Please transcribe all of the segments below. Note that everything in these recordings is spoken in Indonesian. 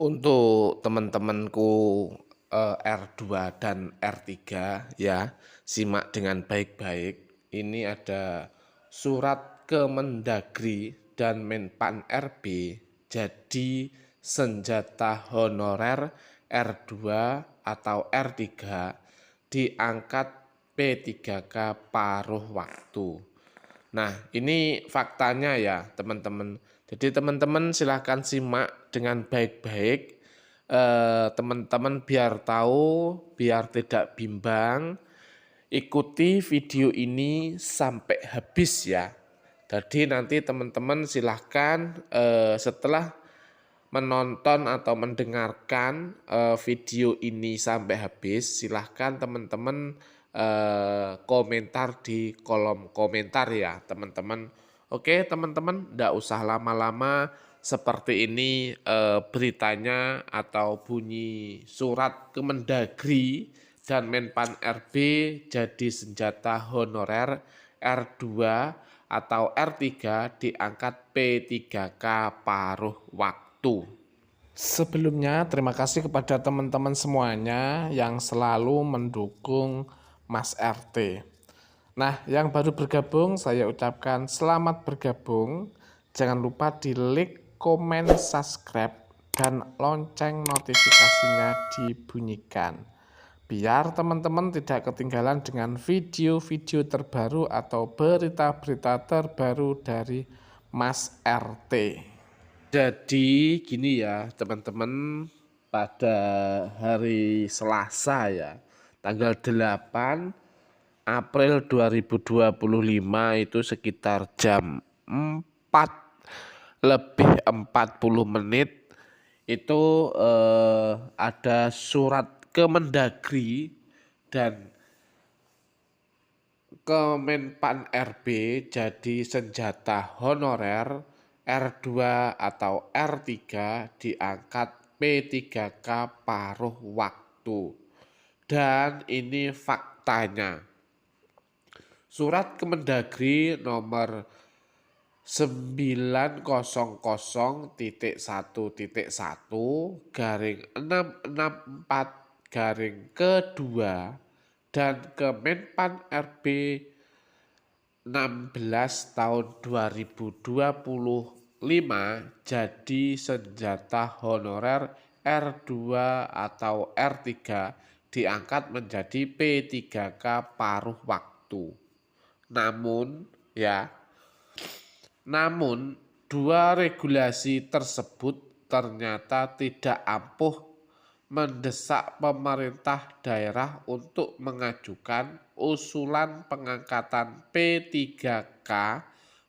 Untuk teman-temanku R2 dan R3 ya, simak dengan baik-baik. Ini ada surat Kemendagri dan Menpan RB jadi senjata honorer R2 atau R3 diangkat P3K paruh waktu. Nah, ini faktanya ya, teman-teman. Jadi teman-teman silahkan simak dengan baik-baik. Teman-teman biar tahu, biar tidak bimbang. Ikuti video ini sampai habis ya. Jadi nanti teman-teman silahkan setelah menonton atau mendengarkan video ini sampai habis, silahkan teman-teman komentar di kolom komentar ya teman-teman. Oke teman-teman, tidak usah lama-lama seperti ini beritanya atau bunyi surat Kemendagri dan Menpan RB jadi senjata honorer R2 atau R3 diangkat P3K paruh waktu. Sebelumnya terima kasih kepada teman-teman semuanya yang selalu mendukung Mas RT. Nah, yang baru bergabung saya ucapkan selamat bergabung. Jangan lupa di like, komen, subscribe, dan lonceng notifikasinya dibunyikan. Biar teman-teman tidak ketinggalan dengan video-video terbaru atau berita-berita terbaru dari Mas RT. Jadi gini ya teman-teman, pada hari Selasa ya, tanggal 8 April 2025 itu sekitar jam 4 lebih 40 menit itu ada surat Kemendagri dan Kemenpan RB jadi senjata honorer R2 atau R3 diangkat P3K paruh waktu. Dan ini faktanya. Surat Kemendagri nomor 900.1.1/664 dan Kemenpan RB 16 tahun 2025 jadi senjata honorer R2 atau R3 diangkat menjadi P3K paruh waktu. Namun dua regulasi tersebut ternyata tidak ampuh mendesak pemerintah daerah untuk mengajukan usulan pengangkatan P3K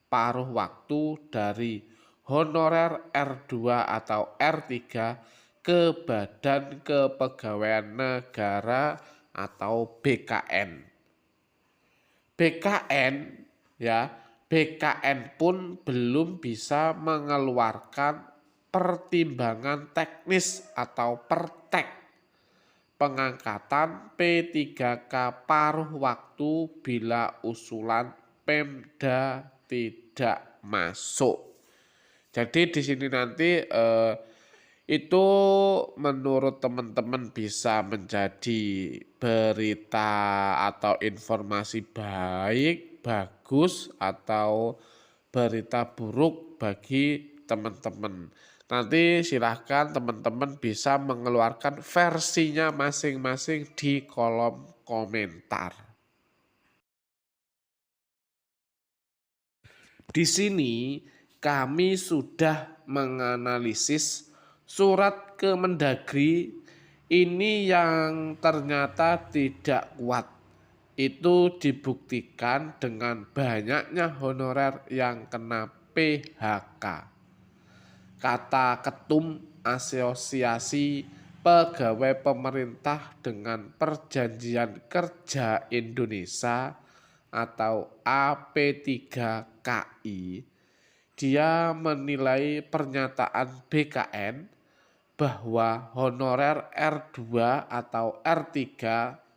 paruh waktu dari honorer R2 atau R3 ke Badan Kepegawaian Negara atau BKN. BKN pun belum bisa mengeluarkan pertimbangan teknis atau pertek pengangkatan P3K paruh waktu bila usulan Pemda tidak masuk. Jadi di sini nanti itu menurut teman-teman bisa menjadi berita atau informasi baik, bagus, atau berita buruk bagi teman-teman. Nanti silahkan teman-teman bisa mengeluarkan versinya masing-masing di kolom komentar. Di sini kami sudah menganalisis surat Kemendagri ini yang ternyata tidak kuat. Itu dibuktikan dengan banyaknya honorer yang kena PHK. Kata Ketum Asosiasi Pegawai Pemerintah dengan Perjanjian Kerja Indonesia atau AP3KI, dia menilai pernyataan BKN bahwa honorer R2 atau R3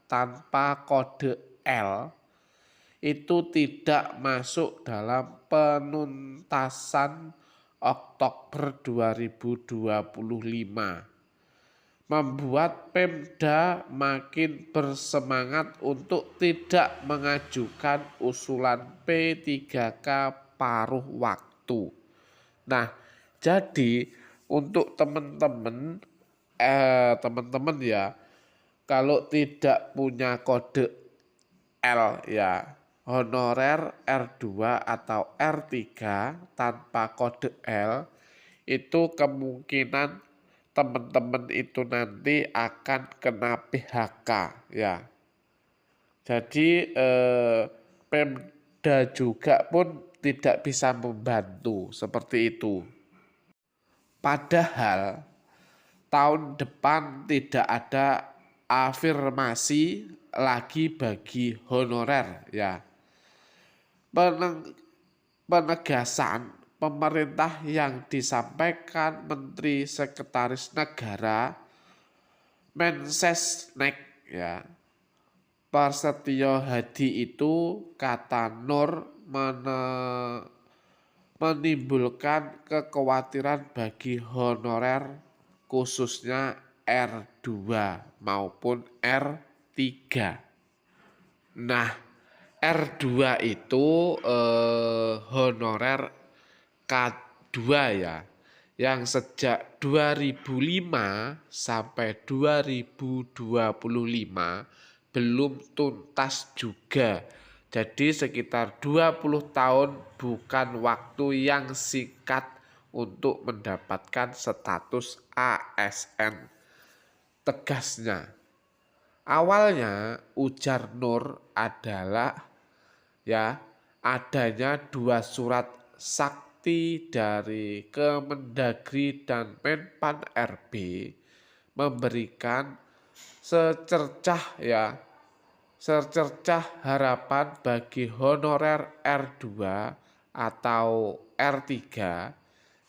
tanpa kode L itu tidak masuk dalam penuntasan Oktober 2025, membuat Pemda makin bersemangat untuk tidak mengajukan usulan P3K paruh waktu. Nah, jadi untuk teman-teman ya, kalau tidak punya kode L ya, honorer R2 atau R3 tanpa kode L, itu kemungkinan teman-teman itu nanti akan kena PHK ya. Jadi Pemda juga pun tidak bisa membantu seperti itu. Padahal tahun depan tidak ada afirmasi lagi bagi honorer ya. Penegasan pemerintah yang disampaikan Menteri Sekretaris Negara Mensesnek ya, Prasetyo Hadi itu kata Nur menimbulkan kekhawatiran bagi honorer khususnya R2 maupun R3. Nah, R2 itu honorer K2 ya, yang sejak 2005 sampai 2025 belum tuntas juga. Jadi sekitar 20 tahun bukan waktu yang singkat untuk mendapatkan status ASN. Tegasnya, awalnya ujar Nur adalah ya adanya 2 surat sakti dari Kemendagri dan Menpan RB memberikan secercah harapan bagi honorer R2 atau R3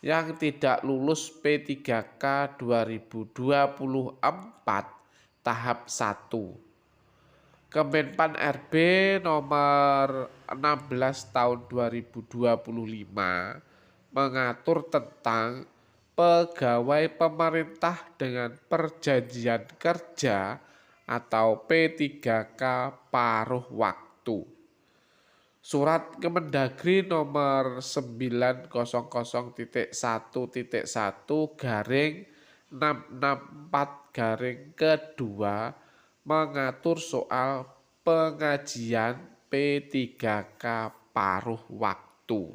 yang tidak lulus P3K 2024 tahap 1. Kemenpan RB nomor 16 tahun 2025 mengatur tentang pegawai pemerintah dengan perjanjian kerja atau P3K paruh waktu. Surat Kemendagri nomor 900.1.1/664 mengatur soal pengajian P3K paruh waktu.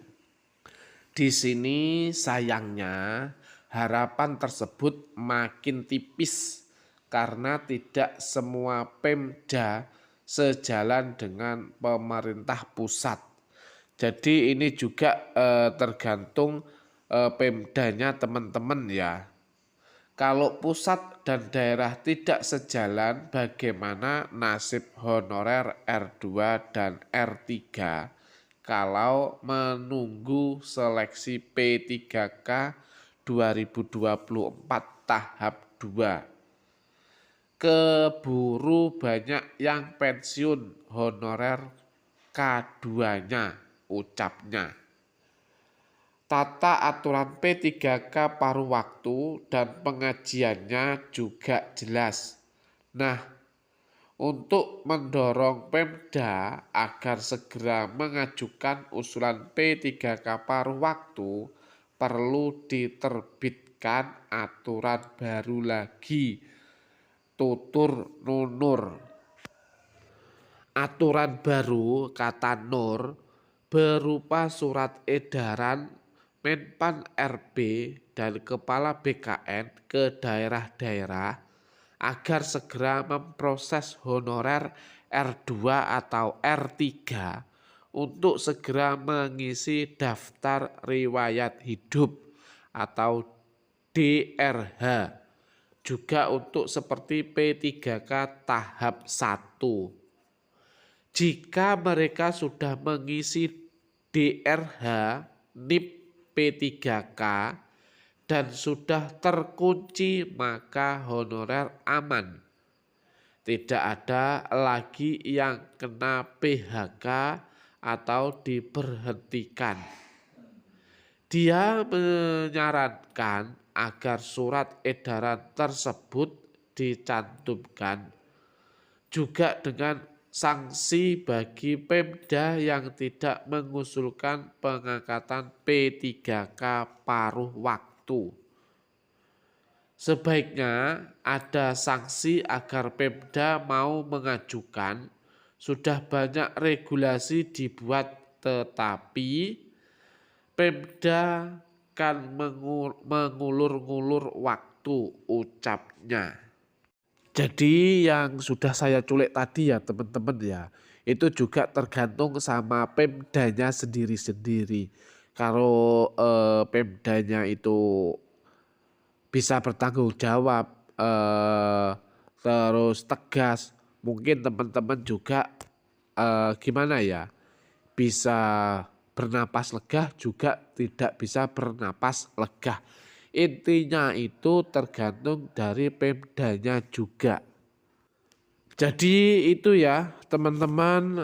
Di sini sayangnya harapan tersebut makin tipis karena tidak semua Pemda sejalan dengan pemerintah pusat. Jadi ini juga tergantung Pemdanya teman-teman ya. Kalau pusat dan daerah tidak sejalan, bagaimana nasib honorer R2 dan R3 kalau menunggu seleksi P3K 2024 tahap 2? Keburu banyak yang pensiun honorer K2-nya, ucapnya. Tata aturan P3K paruh waktu dan pengajiannya juga jelas. Nah, untuk mendorong Pemda agar segera mengajukan usulan P3K paruh waktu, perlu diterbitkan aturan baru lagi, tutur Nunur. Aturan baru, kata Nur, berupa surat edaran Menpan RB dan Kepala BKN ke daerah-daerah agar segera memproses honorer R2 atau R3 untuk segera mengisi daftar riwayat hidup atau DRH, juga untuk seperti P3K tahap 1. Jika mereka sudah mengisi DRH NIP P3K dan sudah terkunci, maka honorer aman. Tidak ada lagi yang kena PHK atau diberhentikan. Dia menyarankan agar surat edaran tersebut dicantumkan juga dengan sanksi bagi Pemda yang tidak mengusulkan pengangkatan P3K paruh waktu. Sebaiknya ada sanksi agar Pemda mau mengajukan. Sudah banyak regulasi dibuat, tetapi Pemda kan mengulur-ngulur waktu, ucapnya. Jadi yang sudah saya culik tadi ya teman-teman ya, itu juga tergantung sama Pemdanya sendiri-sendiri. Kalau Pemdanya itu bisa bertanggung jawab, terus tegas, mungkin teman-teman juga gimana ya, bisa bernapas lega juga tidak bisa bernapas lega. Intinya itu tergantung dari Pemdanya juga. Jadi itu ya teman-teman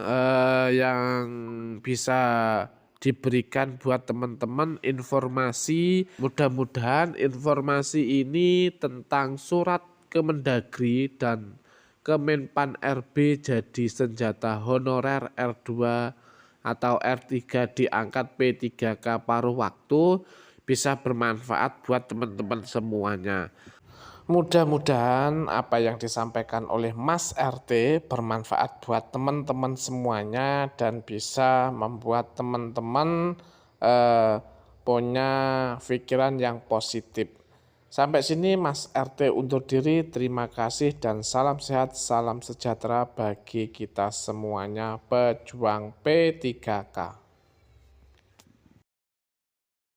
yang bisa diberikan buat teman-teman informasi. Mudah-mudahan informasi ini tentang surat Kemendagri dan Kemenpan RB jadi senjata honorer R2 atau R3 diangkat P3K paruh waktu bisa bermanfaat buat teman-teman semuanya. Mudah-mudahan apa yang disampaikan oleh Mas RT bermanfaat buat teman-teman semuanya dan bisa membuat teman-teman punya pikiran yang positif. Sampai sini Mas RT undur diri, terima kasih dan salam sehat, salam sejahtera bagi kita semuanya pejuang P3K.